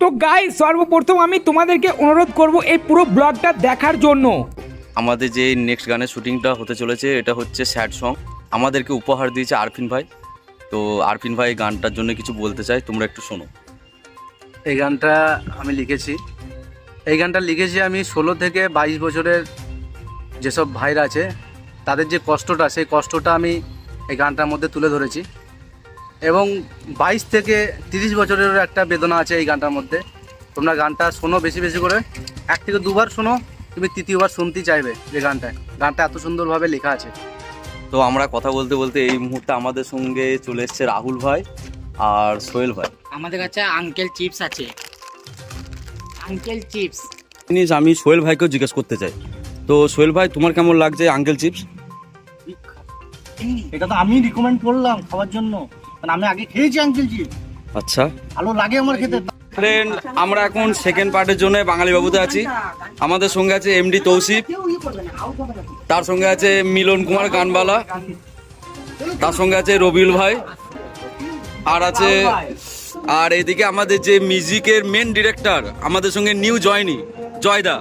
তো গাইস সর্বপ্রথম আমি তোমাদেরকে অনুরোধ করব এই পুরো ব্লগটা দেখার জন্য। আমাদের যে নেক্সট গানের শুটিংটা হতে চলেছে এটা হচ্ছে স্যাড সং। আমাদেরকে উপহার দিয়েছে আরফিন ভাই। তো আরফিন ভাই গানটার জন্য কিছু বলতে চাই, তোমরা একটু শোনো। এই গানটা আমি লিখেছি। এই গানটা লিখেছি আমি 16 থেকে 22 বছরের যেসব ভাইরা আছে তাদের যে কষ্টটা, সেই কষ্টটা আমি এই গানটার মধ্যে তুলে ধরেছি। এবং 22 থেকে 30 বছরেরও একটা বেদনা আছে এই গানটার মধ্যে। তোমরা গানটা শোনো বেশি বেশি করে, 1 থেকে 2বার শোনো, তুমি তৃতীয়বার শুনতেই চাইবে। যে গানটা এত সুন্দরভাবে লেখা আছে। তো আমরা কথা বলতে বলতে এই মুহূর্তে আমাদের সঙ্গে চলে এসছে রাহুল ভাই আর সোহেল ভাই। আমাদের কাছে আঙ্কেল চিপস আছে, আঙ্কেল চিপস। জিনিস আমি সোহেল ভাইকেও জিজ্ঞেস করতে চাই। তো সোহেল ভাই, তোমার কেমন লাগছে আঙ্কেল চিপস? এটা তো আমি রিকমেন্ড করলাম খাওয়ার জন্য, কারণ আমি আগে খেয়েছি আঙ্কেল জি, আচ্ছা ভালো লাগে আমার খেতে। ফ্রেন্ড, আমরা এখন সেকেন্ড পার্টের জন্য বাঙালি বাবুতে আছি। আমাদের সঙ্গে আছে এমডি তৌসিফ, তার সঙ্গে আছে মিলন কুমার গানবালা, তার সঙ্গে আছে রবিউল ভাই, আর এদিকে আমাদের যে মিউজিকের মেন ডিরেক্টর আমাদের সঙ্গে নিউ জয়দা।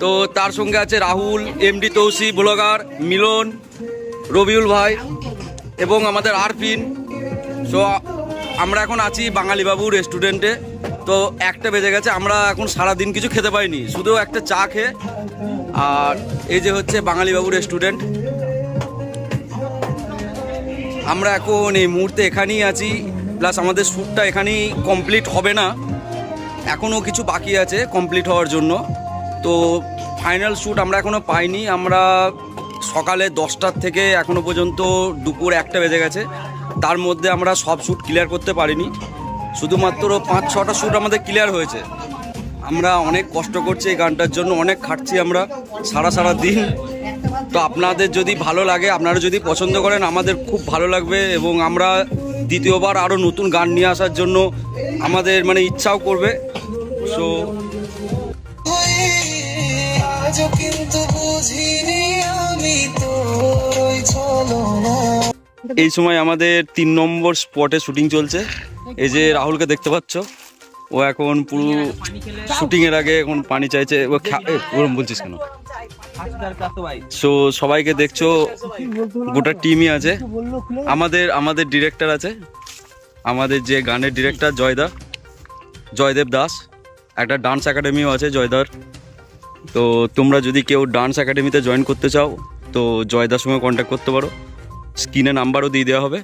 তো তার সঙ্গে আছে রাহুল, এমডি তৌসিফ, ব্লগার মিলন, রবিউল ভাই এবং আমাদের আরফিন। সো আমরা এখন আছি বাঙালি বাবু রেস্টুরেন্টে। তো 1টা বেজে গেছে, আমরা এখন সারাদিন কিছু খেতে পাইনি, শুধু একটা চা খেয়ে। আর এই যে হচ্ছে বাঙালি বাবু রেস্টুরেন্ট। আমরা এখন এই মুহূর্তে এখানেই আছি, প্লাস আমাদের শ্যুটটা এখানেই কমপ্লিট হবে না, এখনও কিছু বাকি আছে কমপ্লিট হওয়ার জন্য। তো ফাইনাল শ্যুট আমরা এখনও পাইনি। আমরা সকালে 10টার থেকে এখনও পর্যন্ত দুপুর 1টা বেজে গেছে, তার মধ্যে আমরা সব শ্যুট ক্লিয়ার করতে পারিনি, শুধুমাত্র 5-6টা শ্যুট আমাদের ক্লিয়ার হয়েছে। আমরা অনেক কষ্ট করছি এই গানটার জন্য, অনেক খাটছি আমরা সারা দিন। তো আপনাদের যদি ভালো লাগে, আপনারা যদি পছন্দ করেন, আমাদের খুব ভালো লাগবে এবং আমরা দ্বিতীয়বার আরও নতুন গান নিয়ে আসার জন্য আমাদের ইচ্ছাও করবে। সো এই সময় আমাদের 3 নম্বর স্পটে শুটিং চলছে। এই যে রাহুলকে দেখতে পাচ্ছ, ও এখন পুরো শুটিংয়ের আগে এখন পানি চাইছে। ওরম বলছিস কেন? সো সবাইকে দেখছো, গোটা টিমই আছে। আমাদের ডিরেক্টর আছে, আমাদের যে গানের ডিরেক্টর জয়দেব দাস। একটা ডান্স একাডেমিও আছে জয়দার। তো তোমরা যদি কেউ ডান্স একাডেমিতে জয়েন করতে চাও তো জয়দার সঙ্গে কন্ট্যাক্ট করতে পারো, স্ক্রিনে নাম্বারও দিয়ে দেওয়া হবে।